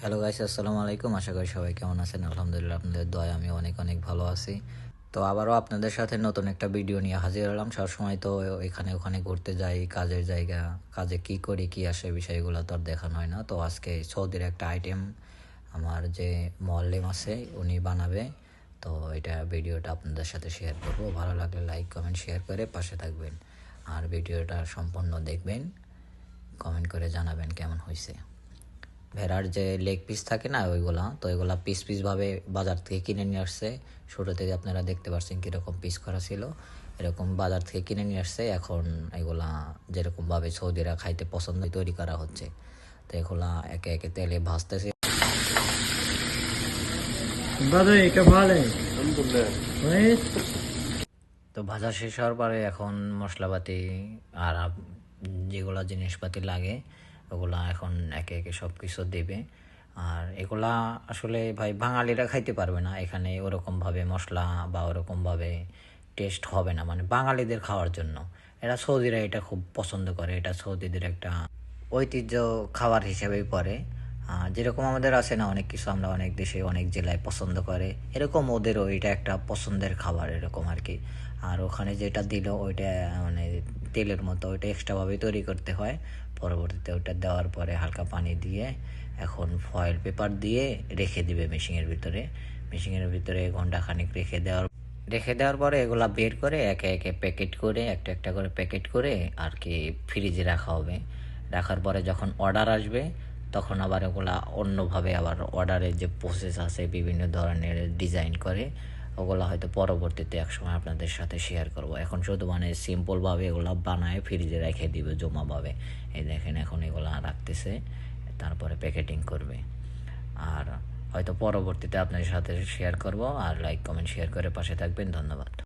Hello guys, আসসালামু আলাইকুম। আশা করি সবাই কেমন আছেন। আলহামদুলিল্লাহ, আপনাদের দয়ায় আমি অনেক অনেক ভালো আছি। তো আবারও আপনাদের সাথে নতুন একটা ভিডিও নিয়ে হাজির হলাম। সবসময় তো এখানে ওখানে ঘুরতে যাই, কাজের জায়গা, কাজে কি করি কি আসে বিষয়গুলো তো আর দেখানো হয় না। তো আজকে সৌদির একটা আইটেম আমার যে মোয়াল্লেম আছে উনি বানাবে। তো এটা ভিডিওটা আপনাদের সাথে শেয়ার করব। ভালো লাগলে লাইক কমেন্ট শেয়ার করে পাশে থাকবেন, আর ভিডিওটা সম্পূর্ণ দেখবেন, কমেন্ট করে জানাবেন কেমন হয়েছে। ভেড়ার যে লেগ পিস থাকে না ওইগুলা, তো ওইগুলা পিস পিসভাবে বাজার থেকে কিনে নিয়ে আসছে। শুরু থেকে আপনারা দেখতে পাচ্ছেন কীরকম পিস করা ছিল, এরকম বাজার থেকে কিনে নিয়ে আসছে। এখন এগুলা যেরকমভাবে সৌদিরা খাইতে পছন্দ তৈরি করা হচ্ছে। তো এগুলা একে একে তেলে ভাজতেছে। তো ভাজা শেষ হওয়ার পরে এখন মশলাপাতি আর যেগুলা জিনিসপাতি লাগে ওগুলা এখন একে একে সব কিছু দেবে। আর এগুলা আসলে ভাই বাঙালিরা খাইতে পারবে না, এখানে ওরকমভাবে মশলা বা ওরকমভাবে টেস্ট হবে না, মানে বাঙালিদের খাওয়ার জন্য। এরা সৌদিরা এটা খুব পছন্দ করে, এটা সৌদিদের একটা ঐতিহ্য খাবার হিসেবেই পড়ে। যেরকম আমাদের আছে না অনেক কিছু, আমরা অনেক দেশে অনেক জেলায় পছন্দ করে, এরকম ওদেরও এটা একটা পছন্দের খাবার এরকম আর কি। আর ওখানে যেটা দিল ওইটা মানে তেলের মতো, ওইটা এক্সট্রাভাবে তৈরি করতে হয়। পরবর্তীতে ওইটা দেওয়ার পরে হালকা পানি দিয়ে এখন ফয়েল পেপার দিয়ে রেখে দিবে মেশিনের ভিতরে ঘন্টাখানিক রেখে দেওয়ার পরে এগুলা বের করে একে একে প্যাকেট করে একটা একটা করে প্যাকেট করে আর কি ফ্রিজে রাখা হবে। রাখার পরে যখন অর্ডার আসবে তখন আবার ওগুলা অন্যভাবে আবার অর্ডারের যে প্রসেস আছে বিভিন্ন ধরনের ডিজাইন করে ওগুলো হয়তো পরবর্তীতে একসময় আপনাদের সাথে শেয়ার করব। এখন শুধু মানে সিম্পলভাবে এগুলো বানায় ফ্রিজে রেখে দিবে জমাভাবে। এই দেখেন এখন এগুলো রাখতেছে, তারপরে প্যাকেটিং করবে। আর হয়তো পরবর্তীতে আপনাদের সাথে শেয়ার করব। আর লাইক কমেন্ট শেয়ার করে পাশে থাকবেন। ধন্যবাদ।